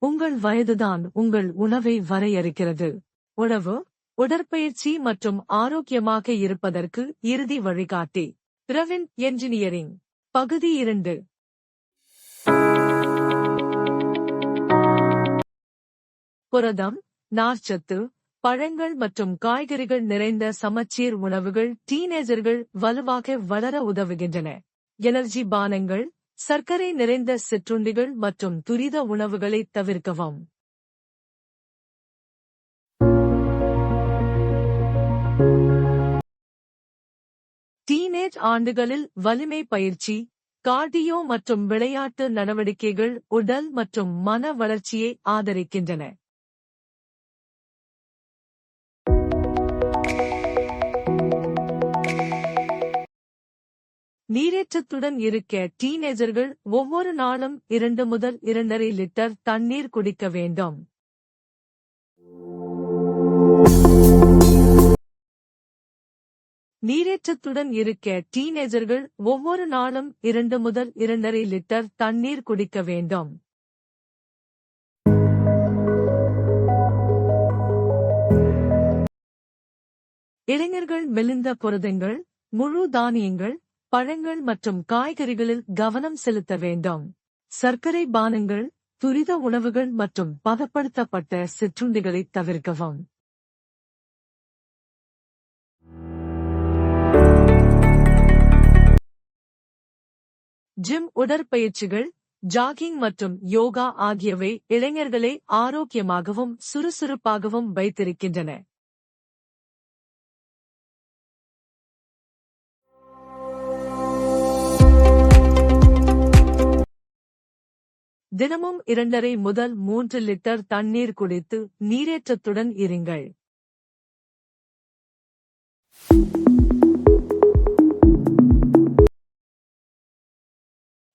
உங்கள் வயதுதான் உங்கள் உணவை வரையறுக்கிறது. உணவு, உடற்பயிற்சி மற்றும் ஆரோக்கியமாக இருப்பதற்கு இறுதி வழிகாட்டி. பிரவின் என்ஜினியரிங். பகுதி 2. புரதம், நார்ச்சத்து, பழங்கள் மற்றும் காய்கறிகள் நிறைந்த சமச்சீர் உணவுகள் டீனேஜர்கள் வலுவாக வளர உதவுகின்றன. எனர்ஜி பானங்கள், சர்க்கரை நிறைந்த சிற்றுண்டிகள் மற்றும் துரித உணவுகளை தவிர்க்கவும். டீனேஜ் ஆண்டுகளில் வலிமை பயிற்சி, கார்டியோ மற்றும் விளையாட்டு நடவடிக்கைகள் உடல் மற்றும் மன வளர்ச்சியை ஆதரிக்கின்றன. நீரேற்றத்துடன் இருக்க டீனேஜர்கள் ஒவ்வொரு நாளும் 2 முதல் 2.5 லிட்டர் தண்ணீர் குடிக்க வேண்டும். நீரேற்றத்துடன் இருக்க டீனேஜர்கள் ஒவ்வொரு நாளும் 2 முதல் 2.5 லிட்டர் தண்ணீர் குடிக்க வேண்டும். இளைஞர்கள் மெலிந்த புரதங்கள், முழு தானியங்கள், பழங்கள் மற்றும் காய்கறிகளில் கவனம் செலுத்த வேண்டும். சர்க்கரை பானங்கள், துரித உணவுகள் மற்றும் பதப்படுத்தப்பட்ட சிற்றுண்டிகளை தவிர்க்கவும். ஜிம் உடற்பயிற்சிகள், ஜாகிங் மற்றும் யோகா ஆகியவை இளைஞர்களை ஆரோக்கியமாகவும் சுறுசுறுப்பாகவும் வைத்திருக்கின்றன. தினமும் 2.5 முதல் 3 லிட்டர் தண்ணீர் குடித்து நீரேற்றத்துடன் இருங்கள்.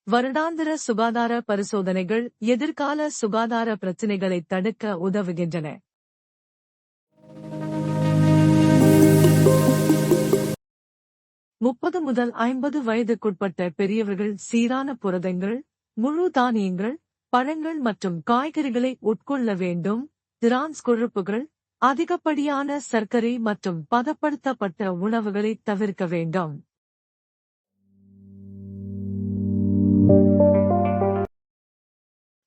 வருடாந்திர சுகாதார பரிசோதனைகள் எதிர்கால சுகாதார பிரச்சினைகளை தடுக்க உதவுகின்றன. முப்பது முதல் 50 வயதுக்குட்பட்ட பெரியவர்கள் சீரான புரதங்கள், முழு தானியங்கள், பழங்கள் மற்றும் காய்கறிகளை உட்கொள்ள வேண்டும். திரான்ஸ் கொழுப்புகள், அதிகப்படியான சர்க்கரை மற்றும் பதப்படுத்தப்பட்ட உணவுகளை தவிர்க்க வேண்டும்.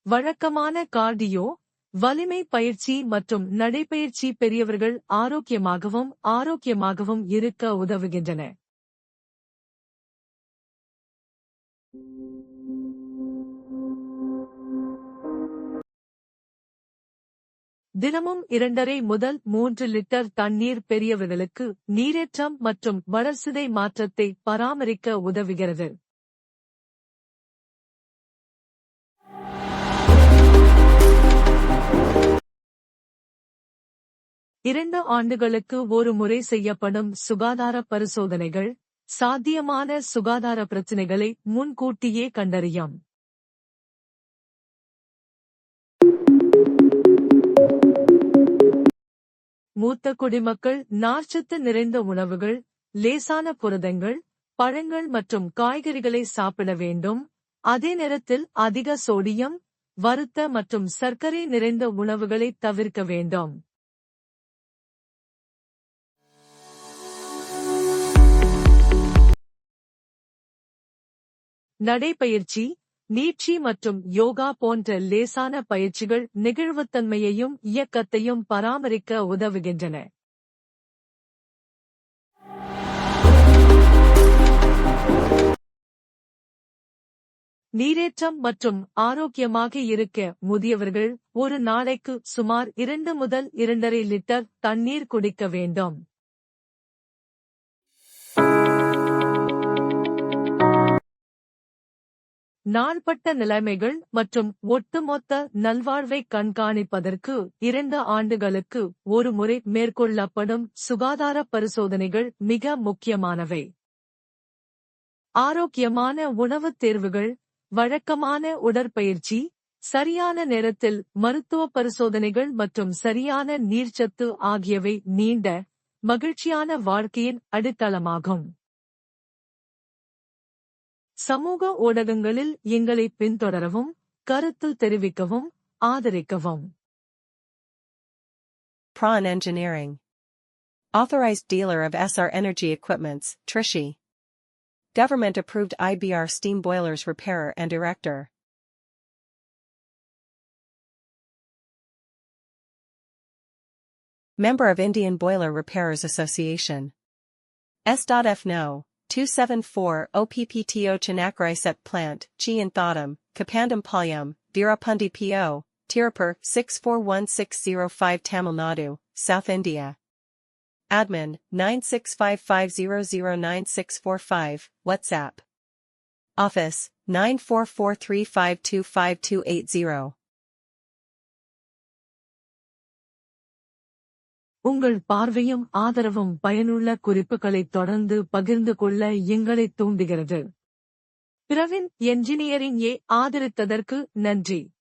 வழக்கமான கார்டியோ, வலிமை பயிற்சி மற்றும் நடைபயிற்சி பெரியவர்கள் ஆரோக்கியமாகவும் இருக்க உதவுகின்றன. தினமும் 2.5 முதல் 3 லிட்டர் தண்ணீர் பெரியவர்களுக்கு நீரேற்றம் மற்றும் வளர்சிதை மாற்றத்தை பராமரிக்க உதவுகிறது. இரண்டு ஆண்டுகளுக்கு ஒரு முறை செய்யப்படும் சுகாதார பரிசோதனைகள் சாத்தியமான சுகாதார பிரச்சினைகளை முன்கூட்டியே கண்டறியும். மூத்த குடிமக்கள் நார்ச்சத்து நிறைந்த உணவுகள், லேசான புரதங்கள், பழங்கள் மற்றும் காய்கறிகளை சாப்பிட வேண்டும். அதே நேரத்தில் அதிக சோடியம், வறுத்த மற்றும் சர்க்கரை நிறைந்த உணவுகளை தவிர்க்க வேண்டும். நடைபயிற்சி, நீட்சி மற்றும் யோகா போன்ற லேசான பயிற்சிகள் நெகிழ்வுத்தன்மையையும் இயக்கத்தையும் பராமரிக்க உதவுகின்றன. நீரேற்றம் மற்றும் ஆரோக்கியமாக இருக்க முதியவர்கள் ஒரு நாளைக்கு சுமார் 2 முதல் 2.5 லிட்டர் தண்ணீர் குடிக்க வேண்டும். நாள்பட்ட நிலைமைகள் மற்றும் ஒட்டுமொத்த நல்வாழ்வை கண்காணிப்பதற்கு 2 ஆண்டுகளுக்கு ஒரு முறை மேற்கொள்ளப்படும் சுகாதார பரிசோதனைகள் மிக முக்கியமானவை. ஆரோக்கியமான உணவுத் தேர்வுகள், வழக்கமான உடற்பயிற்சி, சரியான நேரத்தில் மருத்துவ பரிசோதனைகள் மற்றும் சரியான நீர்ச்சத்து ஆகியவை நீண்ட, மகிழ்ச்சியான வாழ்க்கையின் அடித்தளமாகும். சமூக ஊடகங்களில் எங்களை பின்தொடரவும், கருத்து தெரிவிக்கவும், ஆதரிக்கவும். Prawn Engineering. Authorized dealer of SR Energy Equipments, Trichy. Government approved IBR steam boilers repairer and erector. Member of Indian Boiler Repairers Association. S.F. No. 274 OPPTO Chinakrai Set Plant, Chi in Thodam, Kapandam Palyam, Veerapundi P.O., Tirupur 641605 Tamil Nadu, South India. Admin 9655009645, WhatsApp. Office 9443525280. உங்கள் பார்வையும் ஆதரவும் பயனுள்ள குறிப்புகளை தொடர்ந்து பகிர்ந்து கொள்ள எங்களை தூண்டுகிறது. பிரவின் என்ஜினியரிங் ஆதரித்ததற்கு நன்றி.